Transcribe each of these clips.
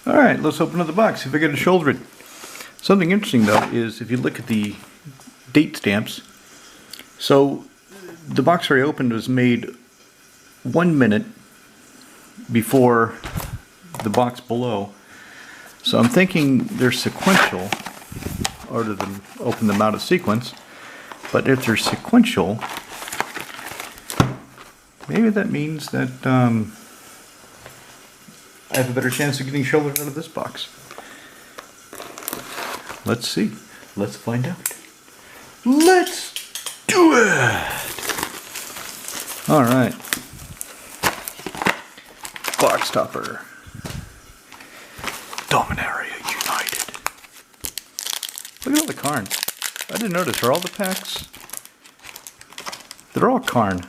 Alright, let's open up the box, see if I can shoulder it. Something interesting though is if you look at the date stamps, so the box I opened was made 1 minute before the box below. So I'm thinking they're sequential, or to open them out of sequence. But if they're sequential, maybe that means that I have a better chance of getting shoulders out of this box. Let's see. Let's find out. Let's do it! Alright. Box topper. Dominaria United. Look at all the cards. I didn't notice. Are all the packs? They're all Karn.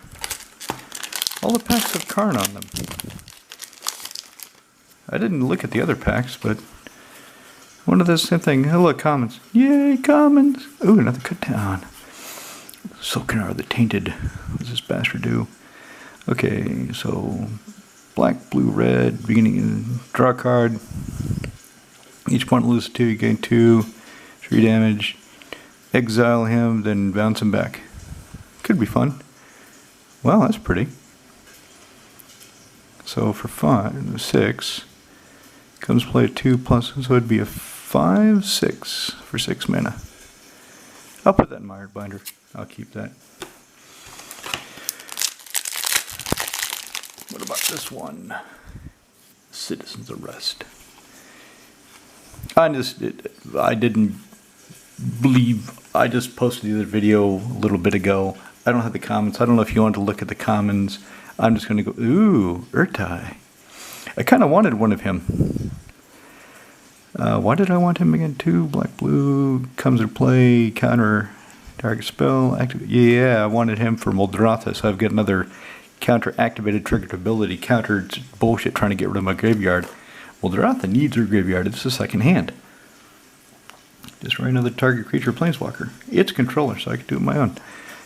All the packs have Karn on them. I didn't look at the other packs, but one of the same thing. Hello, commons. Yay, commons! Ooh, another cut down. Silkenar the Tainted. What does this bastard do? Okay, so black, blue, red. Beginning, draw a card. Each point loses 2, you gain 2. 3 damage. Exile him, then bounce him back. Could be fun. Well, that's pretty. So for 6, comes play a 2 plus, so it'd be a 5, 6 for 6 mana. I'll put that in my art binder. I'll keep that. What about this one? Citizen's Arrest. I didn't believe, I just posted the other video a little bit ago. I don't have the comments. I don't know if you want to look at the commons. I'm just going to go, ooh, Urtai. I kind of wanted one of him. Why did I want him again? 2, black, blue, comes into play, counter, target spell, activate. Yeah, I wanted him for Muldrotha, so I've got another counter-activated triggered ability, countered bullshit trying to get rid of my graveyard. Muldrotha needs her graveyard. It's the second hand. Destroy another target creature planeswalker. It's controller, so I can do it my own.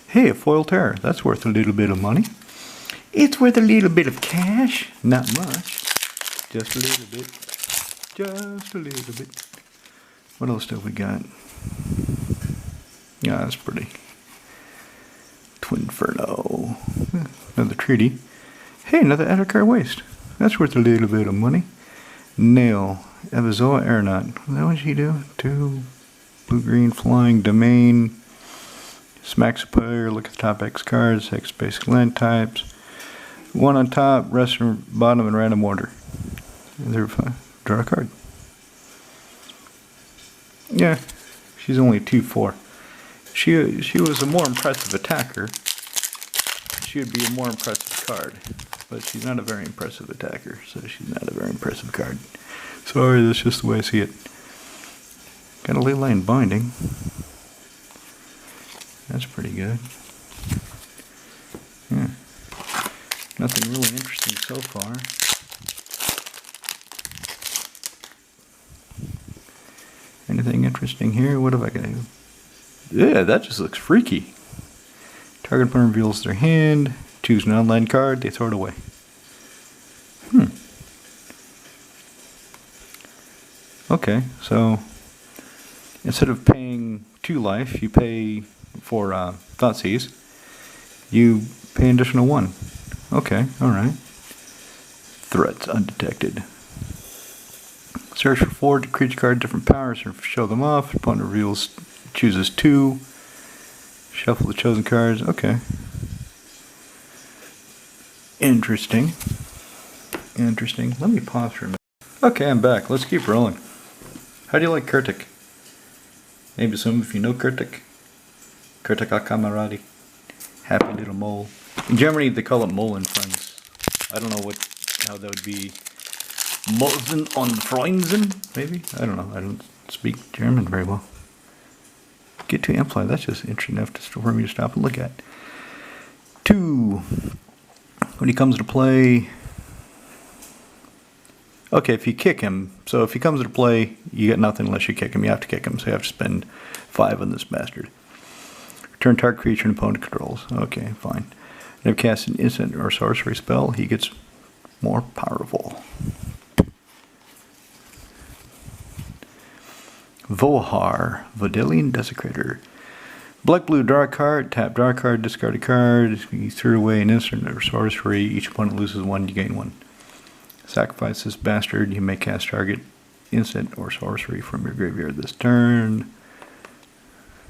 Hey, a foil terror. That's worth a little bit of money. It's worth a little bit of cash. Not much. Just a little bit. Just a little bit. What else do we got? Yeah, that's pretty. Twinferno. Another treaty. Hey, another Adakar Waste. That's worth a little bit of money. Nail. Evazoa Aeronaut. What did she do? 2 blue-green flying domain. Smacks a player. Look at the top X cards. X basic land types. 1 on top, rest on bottom in random order. They're fine. Draw a card. Yeah, she's only 2/4. She was a more impressive attacker. She would be a more impressive card, but she's not a very impressive attacker, so she's not a very impressive card. Sorry, that's just the way I see it. Got a Leyline Binding. That's pretty good. Yeah. Nothing really interesting so far. Anything interesting here? What have I got to do? Yeah, that just looks freaky. Target opponent reveals their hand. Choose an online card. They throw it away. Okay, so instead of paying 2 life, you pay for Thoughtseize. You pay an additional 1. Okay, alright. Threats undetected. Search for 4 creature card different powers or show them off. Opponent reveals, chooses 2. Shuffle the chosen cards. Okay. Interesting. Interesting. Let me pause for a minute. Okay, I'm back. Let's keep rolling. How do you like Kurtik? Maybe some if you know Kurtik. Kurtik Akamaradi. Happy little mole. In Germany, they call it Mole and Friends. I don't know how that would be. Mosen on Freunden, maybe? I don't know. I don't speak German very well. Get to Amplify. That's just interesting enough for me to stop and look at. 2. When he comes to play. Okay, if you kick him. So if he comes to play, you get nothing unless you kick him. You have to kick him, so you have to spend 5 on this bastard. Return target creature and opponent controls. Okay, fine. Never cast an instant or sorcery spell, he gets more powerful. Vohar, Vodalian Desecrator. Black blue, draw a card, tap, draw a card, discard a card. You threw away an instant or sorcery. Each opponent loses one, you gain one. Sacrifice this bastard. You may cast target instant or sorcery from your graveyard this turn.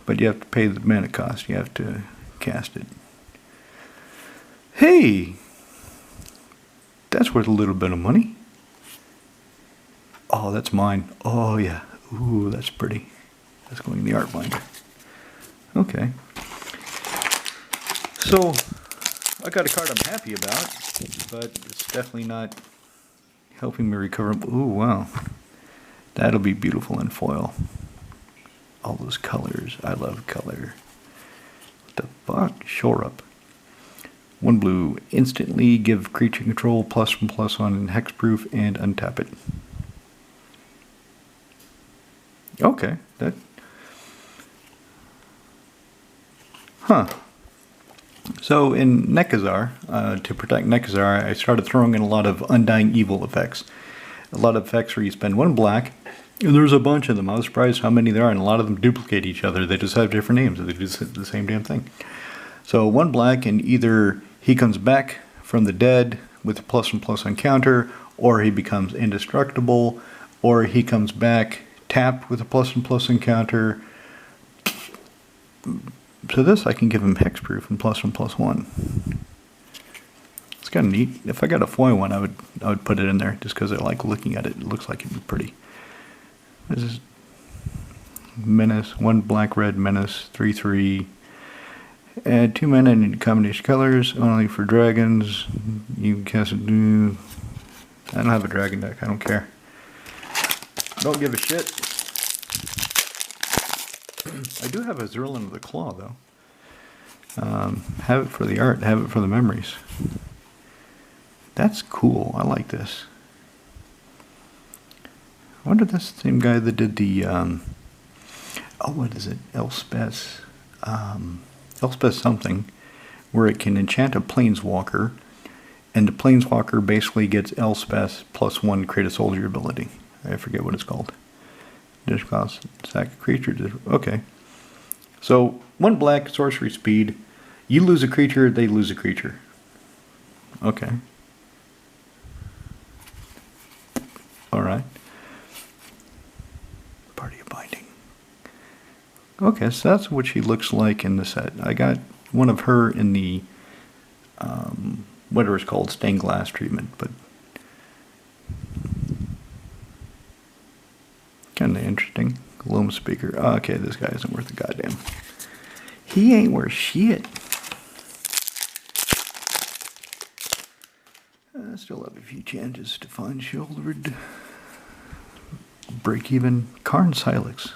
But you have to pay the mana cost. You have to cast it. Hey! That's worth a little bit of money. Oh, that's mine. Oh, yeah. Ooh, that's pretty. That's going in the art binder. Okay. So, I got a card I'm happy about, but it's definitely not helping me recover. Ooh, wow. That'll be beautiful in foil. All those colors. I love color. What the fuck? Shore Up. 1 blue. Instantly give creature control +1/+1 on hexproof and untap it. Okay. That. Huh. So in Nekazar, to protect Nekazar, I started throwing in a lot of Undying Evil effects. A lot of effects where you spend 1 black, and there's a bunch of them. I was surprised how many there are, and a lot of them duplicate each other. They just have different names. They do the same damn thing. So 1 black, and either he comes back from the dead with a +1/+1 on counter, or he becomes indestructible, or he comes back tapped with a +1/+1 counter. So this I can give him hexproof and +1/+1. It's kind of neat. If I got a foil one, I would put it in there just because I like looking at it. It looks like it'd be pretty. This is Menace, 1 black red Menace, 3/3. Add 2 mana in combination colors, only for dragons. You can cast it. I don't have a dragon deck, I don't care. Don't give a shit. I do have a Zerlin with a claw, though. Have it for the art, have it for the memories. That's cool, I like this. I wonder if that's the same guy that did the, oh, what is it? Elspeth. Elspeth something, where it can enchant a Planeswalker, and the Planeswalker basically gets Elspeth +1 create a soldier ability. I forget what it's called. Just cost sack a creature. Okay. So 1 black, sorcery speed. You lose a creature, they lose a creature. Okay. Alright. Party of Binding. Okay, so that's what she looks like in the set. I got one of her in the whatever it's called, stained glass treatment, but kind of interesting. Loam Speaker. Okay, this guy isn't worth a goddamn. He ain't worth shit. I still have a few chances to find Shouldered. Break even. Karn Silex.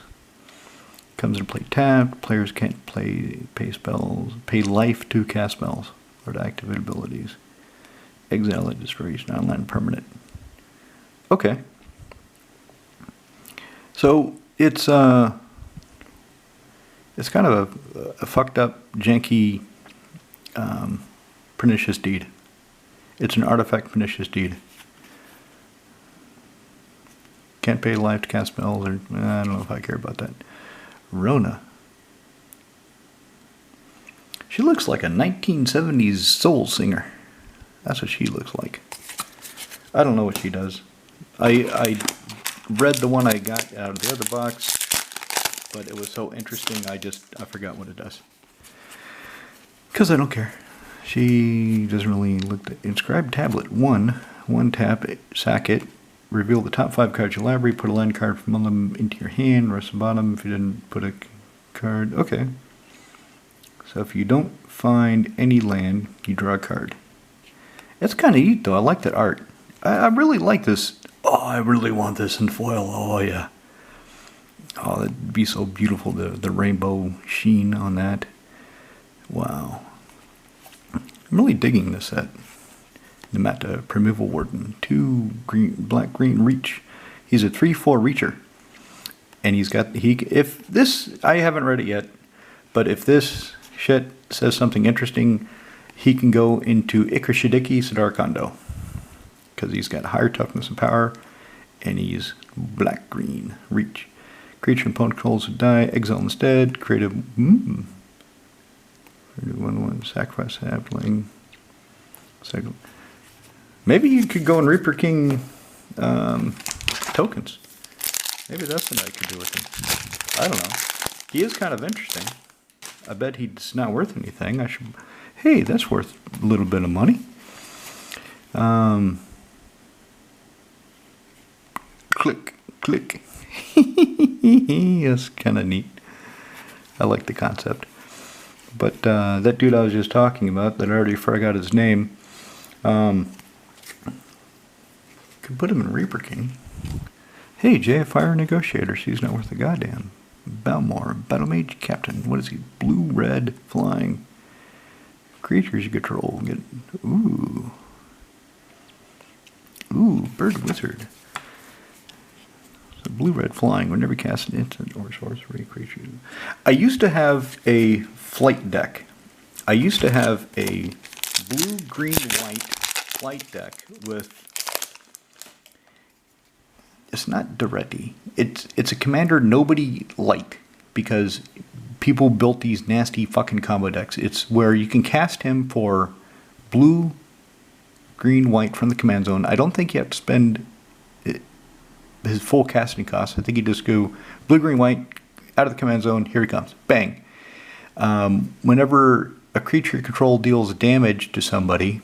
Comes into play tapped. Players can't pay spells. Pay life to cast spells or to activate abilities. Exile it, destroys non-land permanent. Okay. So it's kind of a fucked up, janky, Pernicious Deed. It's an artifact Pernicious Deed. Can't pay life to cast spells, or I don't know if I care about that. Rona. She looks like a 1970s soul singer. That's what she looks like. I don't know what she does. I read the one I got out of the other box, but it was so interesting I forgot what it does. Because I don't care. She doesn't really look at Inscribed Tablet. 1 tap, sack it, reveal the top 5 cards of your library, put a land card from among them into your hand, rest the bottom if you didn't put a card. Okay. So if you don't find any land, you draw a card. It's kind of neat though. I like that art. I really like this. Oh, I really want this in foil. Oh yeah. Oh, that'd be so beautiful. The rainbow sheen on that. Wow. I'm really digging this set. Nemata, Primeval Warden, 2 black-green reach. He's a 3/4 reacher. And if this, I haven't read it yet, but if this shit says something interesting, he can go into Ikra-Shidiki Sidar-Kondo. Because he's got higher toughness and power, and he's black-green reach. Creature and opponent controls would die. Exile instead. Create a... Sacrifice halfling. Maybe you could go and Reaper King tokens. Maybe that's what I could do with him. I don't know. He is kind of interesting. I bet he's not worth anything. I should... Hey, that's worth a little bit of money. Click, click. That's kind of neat. I like the concept. But that dude I was just talking about, that I already forgot his name, could put him in Reaper King. Hey, JFire Negotiator, she's not worth a goddamn. Balmore, Battle Mage Captain. What is he? Blue, red, flying. Creatures you control. Get ooh, Bird Wizard. So blue, red, flying. Whenever you cast an instant or sorcery creature. I used to have a flight deck. I used to have a blue, green, white flight deck with. It's not Duretti. It's a commander nobody liked because people built these nasty fucking combo decks. It's where you can cast him for blue, green, white from the command zone. I don't think you have to spend his full casting cost. I think you just go blue, green, white, out of the command zone, here he comes. Bang. Whenever a creature you control deals damage to somebody,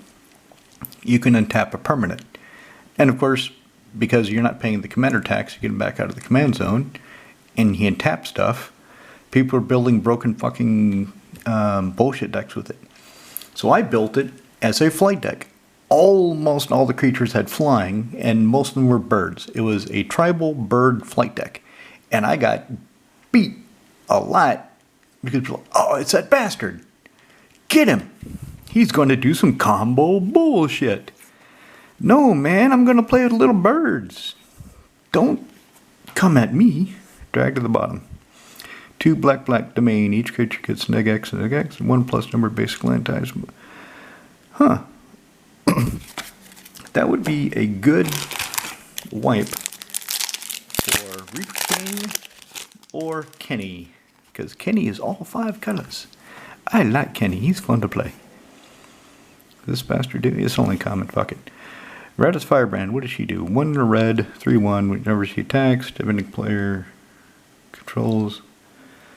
you can untap a permanent. And of course, because you're not paying the commander tax, you get him back out of the command zone, and he untap stuff. People are building broken fucking bullshit decks with it. So I built it as a flight deck. Almost all the creatures had flying, and most of them were birds. It was a tribal bird flight deck. And I got beat a lot because people were like, oh, it's that bastard. Get him. He's going to do some combo bullshit. No, man, I'm going to play with little birds. Don't come at me. Drag to the bottom. 2 black domain. Each creature gets neg X and neg X. 1 plus number of basic land types. Huh. That would be a good wipe for Reaper King or Kenny. Because Kenny is all 5 colors. I like Kenny. He's fun to play. This bastard do? It's only common. Fuck it. Radha's Firebrand, what does she do? 1 in a red, 3/1, whenever she attacks, defending player controls.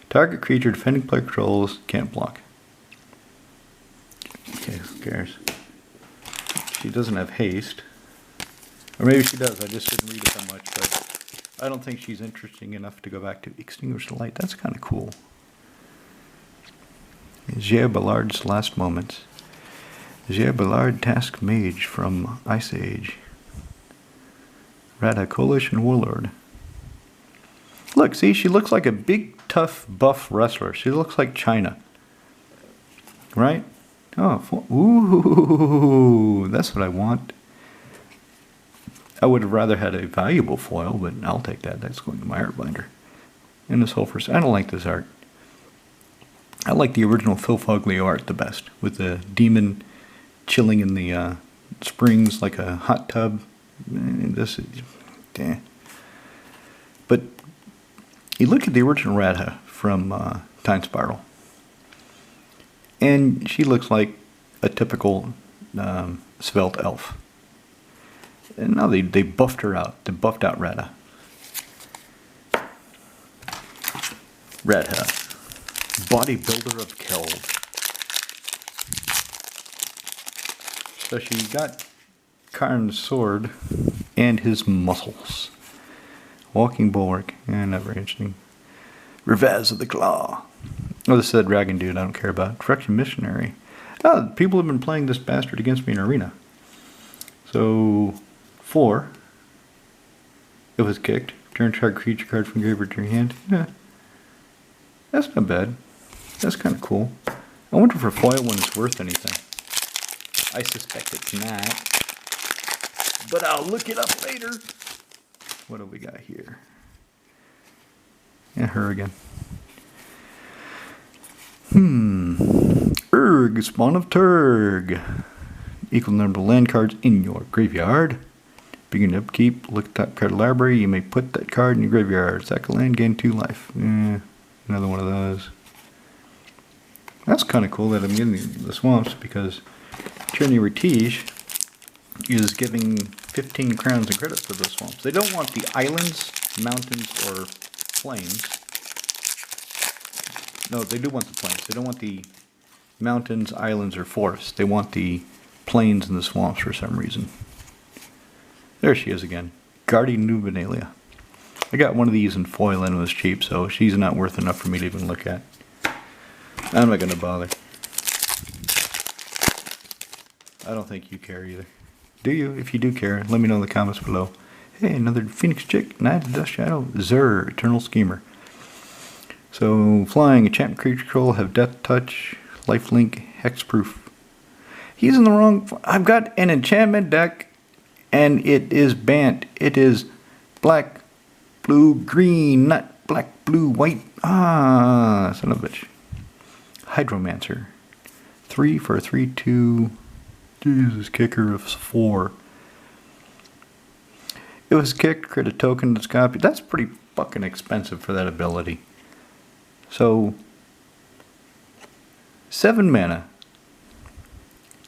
Target creature defending player controls can't block. Okay, who cares? She doesn't have haste. Or maybe she does, I just didn't read it that much, but I don't think she's interesting enough to go back to Extinguish the Light. That's kind of cool. Gia Ballard's Last Moments. Gia Ballard, Task Mage from Ice Age. Radha, Coalition Warlord. Look, see, she looks like a big, tough, buff wrestler. She looks like China. Right? Oh, ooh, that's what I want. I would have rather had a valuable foil, but I'll take that. That's going to my art binder. And this whole first, I don't like this art. I like the original Phil Foglio art the best, with the demon chilling in the springs like a hot tub. This is, damn. But you look at the original Radha from Time Spiral, and she looks like a typical svelte elf. And now they buffed her out. They buffed out Radha. Radha, bodybuilder of Keld. So she got Karn's sword and his muscles. Walking bulwark. Not very interesting. Revaz of the Claw. Oh, this is a dragon dude I don't care about. Correction Missionary. Oh, people have been playing this bastard against me in Arena. So, 4. It was kicked. Turn target creature card from graveyard to your hand. Yeah. That's not bad. That's kind of cool. I wonder if a foil one is worth anything. I suspect it's not. But I'll look it up later. What do we got here? Yeah, her again. Urg, Spawn of Turg. Equal number of land cards in your graveyard. Begin upkeep, look at top card of the library, you may put that card in your graveyard. Sack a land, gain 2 life. Another one of those. That's kind of cool that I'm getting the swamps, because Tyranny Retige is giving 15 crowns in credit for the swamps. They don't want the islands, mountains, or plains. No, they do want the plains. They don't want the mountains, islands, or forests. They want the plains and the swamps for some reason. There she is again. Guardian Nubenalia. I got one of these in foil and it was cheap, so she's not worth enough for me to even look at. I'm not going to bother. I don't think you care either. Do you? If you do care, let me know in the comments below. Hey, another Phoenix Chick, Knight of Dust Shadow, Zur, Eternal Schemer. So, flying, enchantment creature control, have death touch, lifelink, hexproof. He's in the wrong... I've got an enchantment deck, and it is banned. It is black, blue, green, not black, blue, white. Ah, son of a bitch. Hydromancer. 3 for a 3/2. Jesus, kicker of 4. It was kicked, create a token that's copied. That's pretty fucking expensive for that ability. So, 7 mana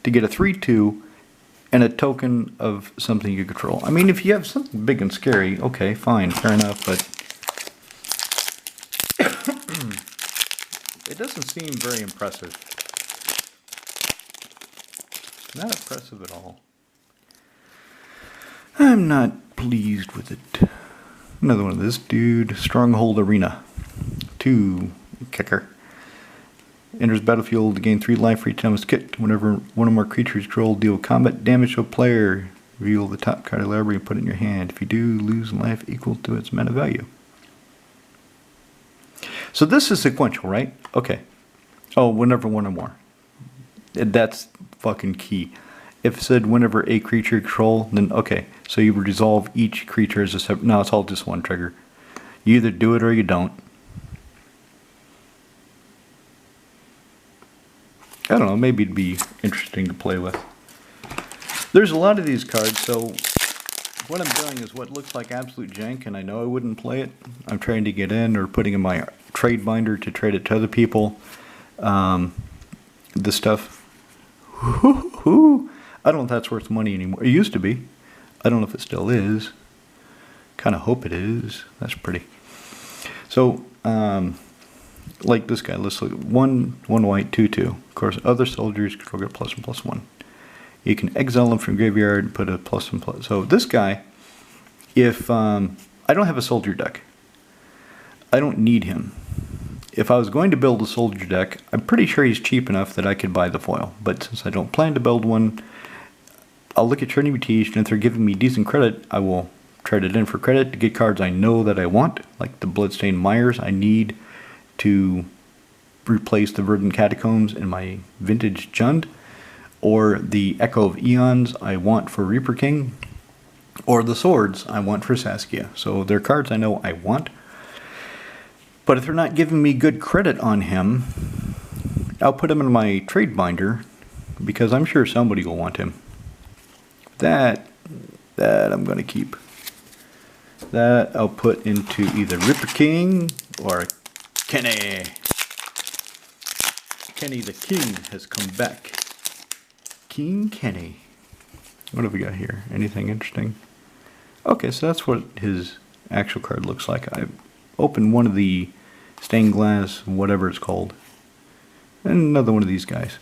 to get a 3/2 and a token of something you control. I mean, if you have something big and scary, okay, fine, fair enough, but it doesn't seem very impressive. Not impressive at all. I'm not pleased with it. Another one of this dude. Stronghold Arena. 2 kicker. Enters battlefield to gain 3 life for each time it's kicked. Whenever one or more creatures control deal combat damage to a player, reveal the top card of the library and put it in your hand. If you do, lose life equal to its mana value. So this is sequential, right? Okay. Oh, whenever one or more. That's fucking key. If it said whenever a creature you control, then okay. So you would resolve each creature as a separate... No, it's all just one trigger. You either do it or you don't. I don't know, maybe it'd be interesting to play with. There's a lot of these cards, so what I'm doing is what looks like absolute jank, and I know I wouldn't play it. I'm trying to get in or putting in my trade binder to trade it to other people. This stuff... I don't know if that's worth money anymore. It used to be. I don't know if it still is. Kind of hope it is. That's pretty. So, like this guy, let's look at 1 white, 2/2. Of course, other soldiers control get +1/+1. You can exile them from graveyard and put a +1/+. So this guy, if I don't have a soldier deck, I don't need him. If I was going to build a soldier deck, I'm pretty sure he's cheap enough that I could buy the foil. But since I don't plan to build one, I'll look at Tyranny Retige, and if they're giving me decent credit, I will trade it in for credit to get cards I know that I want, like the Bloodstained Myers I need to replace the Verdant Catacombs in my Vintage Jund, or the Echo of Eons I want for Reaper King, or the Swords I want for Saskia. So they're cards I know I want. But if they're not giving me good credit on him, I'll put him in my trade binder, because I'm sure somebody will want him. That I'm going to keep. That I'll put into either Reaper King or Kenny. Kenny the King has come back. King Kenny. What have we got here? Anything interesting? Okay, so that's what his actual card looks like. I've opened one of the stained glass, whatever it's called. And another one of these guys.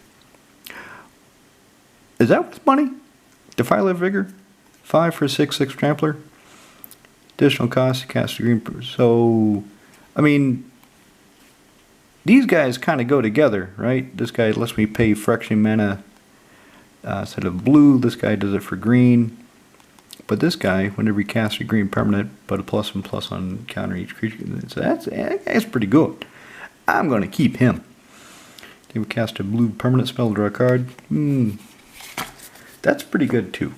Is that worth money? Defiler Vigor, 5 for a 6/6 Trampler. Additional cost to cast a green. So, I mean, these guys kind of go together, right? This guy lets me pay fraction mana instead of blue. This guy does it for green. But this guy, whenever he casts a green permanent, put a +1/+ on counter each creature. So that's pretty good. I'm going to keep him. He would cast a blue permanent spell, draw a card. That's pretty good too.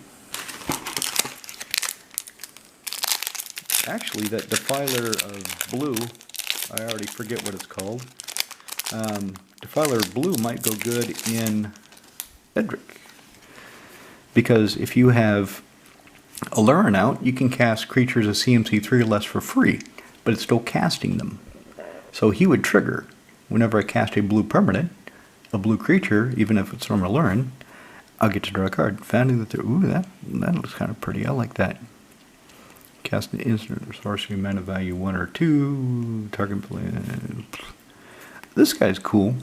Actually, that Defiler of Blue, I already forget what it's called. Defiler of Blue might go good in Edric. Because if you have Alluring out, you can cast creatures of CMC 3 or less for free, but it's still casting them. So he would trigger whenever I cast a blue permanent, a blue creature, even if it's from Alluring, I'll get to draw a card. Founding that there, ooh, that looks kind of pretty. I like that. Cast an instant or sorcery mana value 1 or 2. Target play. This guy's cool.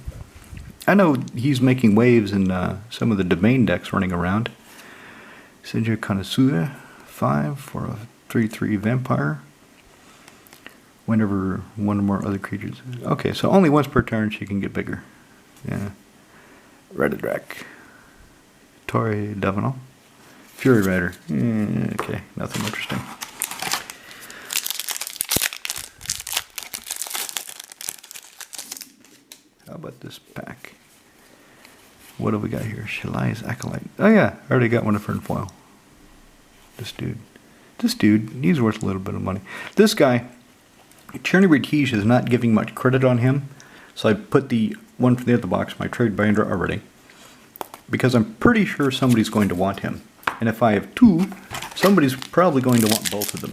I know he's making waves in some of the domain decks running around. Senju Connoisseur, 5 for a 3/3 vampire. Whenever one or more other creatures. Okay, so only once per turn she can get bigger. Yeah. Redidrak. Tori Davenant. Fury Rider. Okay, nothing interesting. How about this pack? What do we got here? Shalia's Acolyte. Oh yeah, I already got one of her in foil. This dude, he's worth a little bit of money. This guy, Cherny Retige is not giving much credit on him, so I put the one from the other box in my trade binder already, because I'm pretty sure somebody's going to want him. And if I have two, somebody's probably going to want both of them.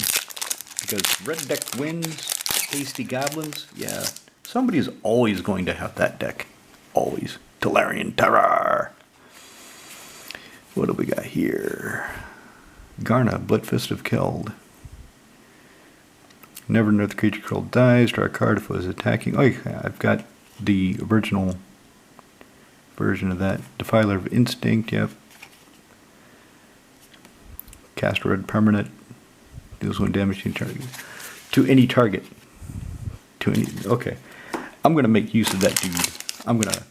Because red deck wins, hasty goblins, yeah, somebody's always going to have that deck. Always. Tolarian Terror. What do we got here? Garna, Bloodfist of Keld. Never another creature controlled dies. Draw a card if it was attacking. Oh yeah, I've got the original version of that. Defiler of Instinct, yep. Cast a red permanent. Deals 1 damage to any target. To any target. Okay. I'm gonna make use of that dude. I'm gonna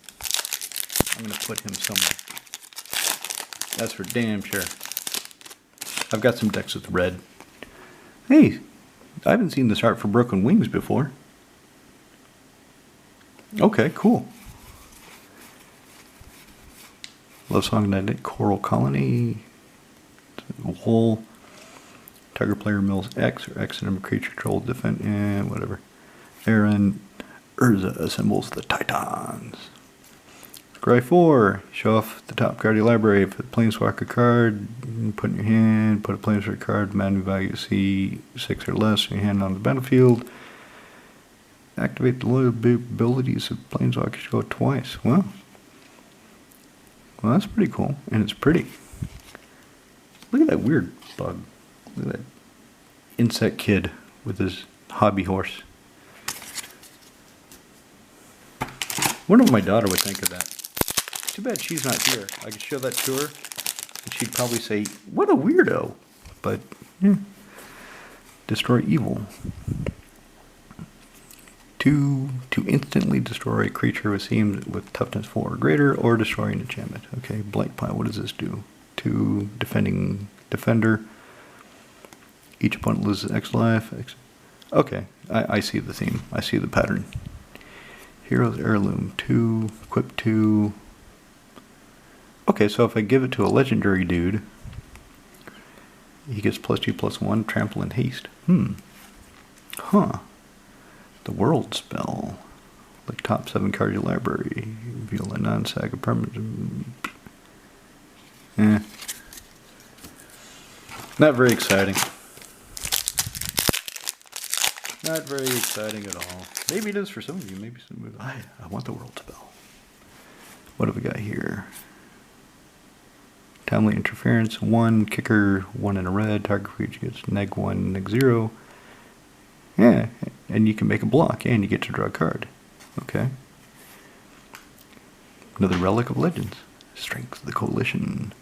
put him somewhere. That's for damn sure. I've got some decks with red. Hey, I haven't seen this art for Broken Wings before. Okay, cool. Love Song Night, Coral Colony, Wool, Target player mills X or X number creature control defend, and whatever. Aaron Urza assembles the Titans. Scry 4, show off the top card of your library. If a Planeswalker card, put in your hand, put a Planeswalker card, mana value C6 or less in your hand on the battlefield. Activate the loyal abilities of Planeswalkers, go twice. Well, that's pretty cool, and it's pretty. Look at that weird bug. Look at that insect kid with his hobby horse. Wonder what my daughter would think of that. Too bad she's not here. I could show that to her, and she'd probably say, "What a weirdo!" But yeah. Destroy evil. 2 to instantly destroy a creature with toughness 4 or greater, or destroy an enchantment. Okay, Blightpile. What does this do? 2 defender. Each opponent loses X life. Okay, I see the theme. I see the pattern. Hero's Heirloom. 2, equip 2. Okay, so if I give it to a legendary dude, he gets +2/+1, trample and haste. Huh. The World spell. Like top 7 card of your library. Reveal a non-saga permanent. Not very exciting. Not very exciting at all. Maybe it is for some of you. Maybe some of you. I want the World spell. What have we got here? Timely interference, 1, kicker, 1 in a red, target creature gets -1, -0. Yeah, and you can make a block, and you get to draw a card. Okay. Another Relic of Legends. Strength of the Coalition.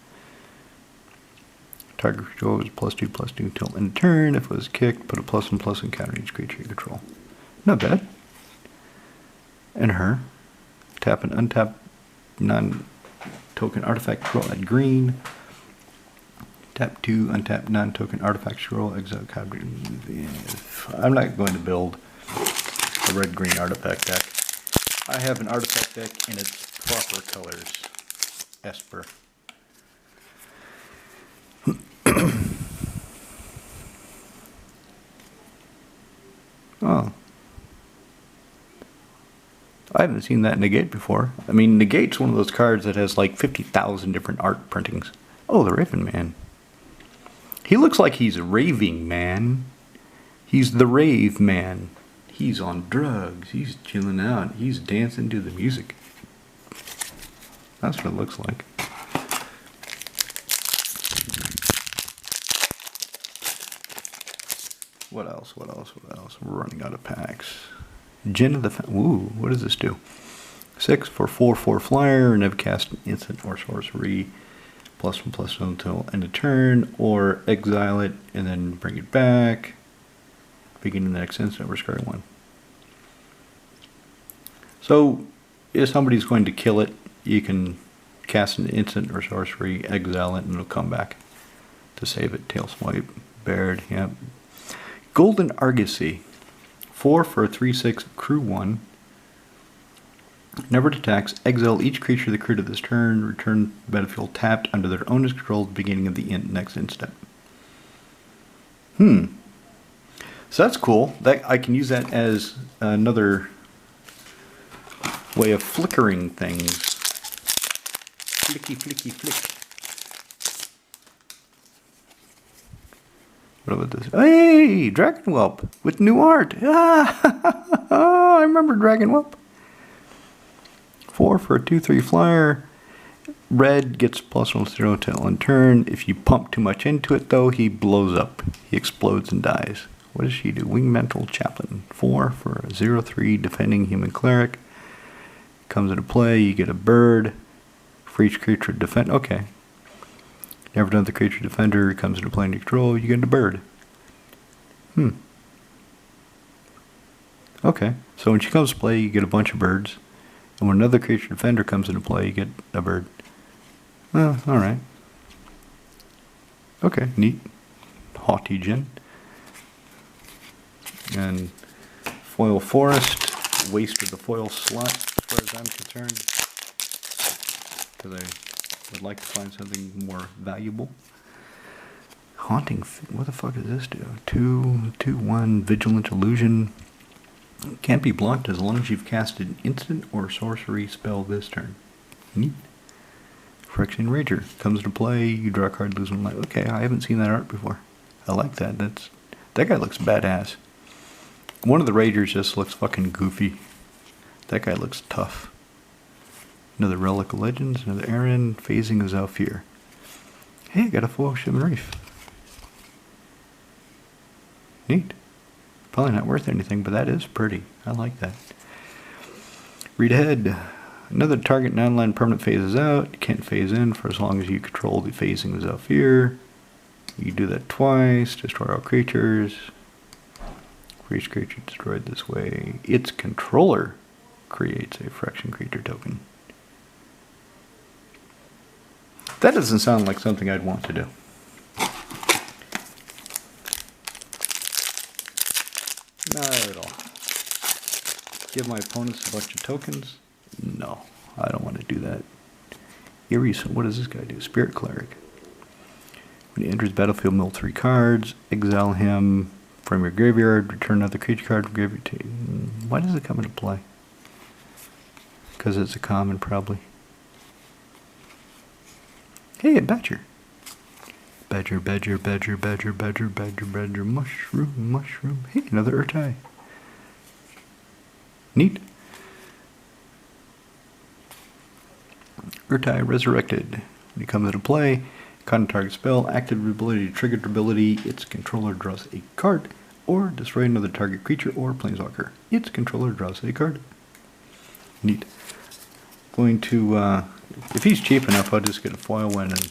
Target creature goes +2/+2 till end of turn. If it was kicked, put a +1/+1 and counter each creature you control. Not bad. And her. Tap and untap non-token artifact scroll at green. Tap 2, untap non-token artifact scroll, exile card. I'm not going to build a red-green artifact deck. I have an artifact deck in its proper colors. Esper. Oh. I haven't seen that Negate before. I mean, Negate's one of those cards that has like 50,000 different art printings. Oh, the Raven Man. He looks like he's raving, man. He's the rave man. He's on drugs. He's chilling out. He's dancing to the music. That's what it looks like. What else? What else? What else? We're running out of packs. Djinn of the... Ooh, what does this do? 6 for 4/4 flyer. Never cast an instant or sorcery. +1/+1 until end of turn. Or exile it and then bring it back. Beginning the next instant or discard 1. So, if somebody's going to kill it, you can cast an instant or sorcery, exile it, and it'll come back to save it. Tail swipe. Baird, yep. Golden Argosy. 4 for a 3/6 crew 1. Never attacks. Exile each creature of the crew to this turn. Return the battlefield tapped under their owner's control at the beginning of the next instant. So that's cool. That I can use that as another way of flickering things. Flicky, flicky, flick. What about this? Hey, Dragon Whelp with new art. Ah, I remember Dragon Whelp. 4 for a 2/3 flyer. Red gets +1/+0 till end turn. If you pump too much into it, though, he blows up. He explodes and dies. What does she do? Wingmental Chaplain. 4 for a 0/3 defending human cleric. Comes into play. You get a bird. For each creature defend. Okay. Never done the creature defender. Comes into play in your control. You get a bird. Okay. So when she comes to play, you get a bunch of birds. And when another creature defender comes into play, you get a bird. Well, alright. Okay, neat. Haughty Djinn. And Foil Forest. Wasted the foil slot as far as I'm concerned. Because I would like to find something more valuable. Haunting. What the fuck does this do? 2/1 Vigilant Illusion. Can't be blocked as long as you've casted an instant or sorcery spell this turn. Neat. Phyrexian Rager comes into play. You draw a card, lose 1 life. Okay, I haven't seen that art before. I like that. That guy looks badass. One of the Ragers just looks fucking goofy. That guy looks tough. Another Relic of Legends. Another Aaron. Phasing of Zhalfir. Hey, I got a foil Shaman Reef. Neat. Probably not worth anything, but that is pretty. I like that. Read ahead. Another target non-land permanent phases out. You can't phase in for as long as you control the phasing of Zhalfir. You do that twice. Destroy all creatures. For each creature destroyed this way, its controller creates a Phyrexian creature token. That doesn't sound like something I'd want to do. Not at all. Give my opponents a bunch of tokens? No, I don't want to do that. Eerie, what does this guy do? Spirit Cleric. When he enters battlefield, mill 3 cards. Exile him from your graveyard. Return another creature card from graveyard. Why does it come into play? Because it's a common, probably. Hey, a badger. Badger, badger, badger, badger, badger, badger, badger, mushroom, mushroom. Hey, another Urtai. Neat. Urtai Resurrected. When he comes into play, con target spell, active ability to trigger ability, its controller draws a card, or destroy another target creature or planeswalker. Its controller draws a card. Neat. Going to, if he's cheap enough, I'll just get a foil one and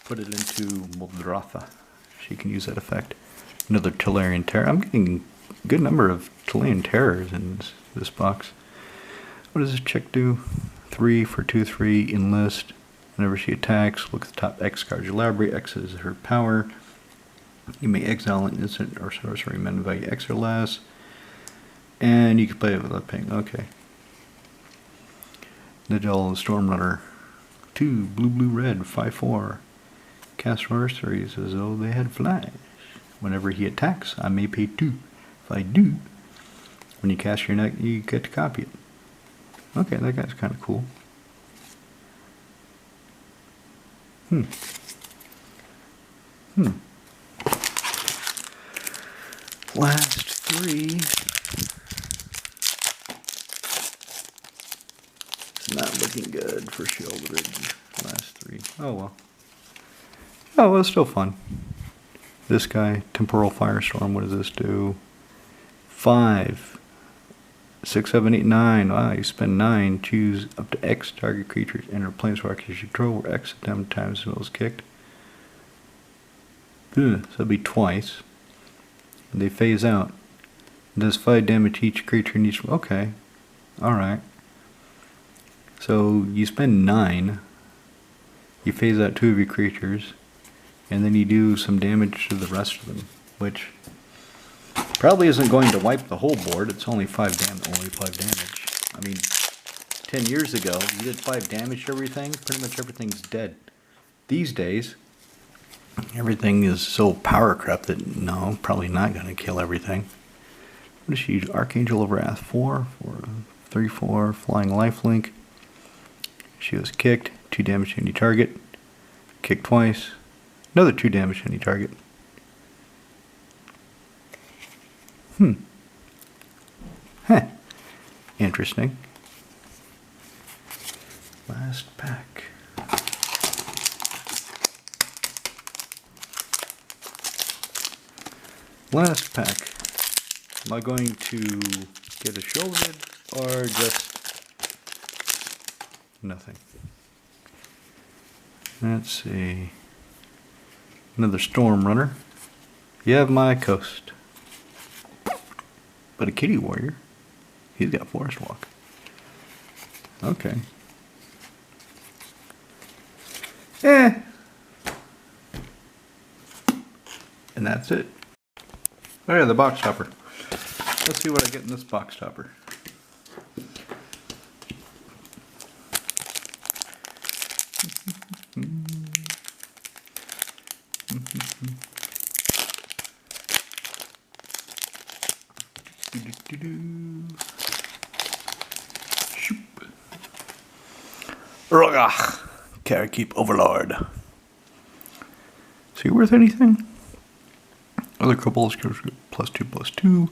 put it into Muldrotha. She can use that effect. Another Tolarian Terror. I'm getting a good number of Tolarian Terrors in this box. What does this chick do? 3 for 2/3 enlist. Whenever she attacks, look at the top X card of your library. X is her power. You may exile an instant or sorcery mana value X or less. And you can play it without paying. Okay. Nidal Stormrunner. 2 blue, blue, red. 5/4. Cast sorceries as though they had flash. Whenever he attacks, I may pay 2. If I do, when you cast your neck, you get to copy it. Okay, that guy's kind of cool. Last three. It's not looking good for Sheoldred. Last three. Oh well. Oh well, it's still fun. This guy, Temporal Firestorm, what does this do? 5, 6, 7, 8, 9. Wow, you spend 9. Choose up to X target creatures enter planeswalkers you control where X amount of times it was kicked. Ugh, so that'd be twice. And they phase out. It does 5 damage to each creature in each. Okay. Alright. So you spend 9. You phase out 2 of your creatures. And then you do some damage to the rest of them. Which probably isn't going to wipe the whole board. It's only 5 damage. I mean, 10 years ago, you did 5 damage to everything. Pretty much everything's dead. These days, everything is so power crept that no, probably not going to kill everything. What does she use? Archangel of Wrath 4 for 3/4 flying lifelink. She was kicked. 2 damage to any target. Kicked twice. Another 2 damage to any target. Heh. Interesting. Last pack. Last pack. Am I going to get a Sheoldred or just nothing? Let's see. Another Storm Runner. You have my Coast. But a Kitty Warrior. He's got Forest Walk. Okay. And that's it. Oh yeah, the box topper. Let's see what I get in this box topper. Rogach, Karakeep Overlord. Is he worth anything? Other kobolds +2/+2.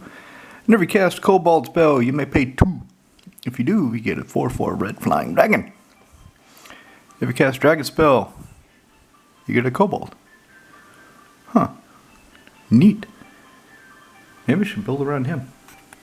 Whenever you cast Kobold spell, you may pay 2. If you do, you get a 4/4 red flying dragon. If you cast Dragon spell, you get a kobold. Huh. Neat. Maybe we should build around him.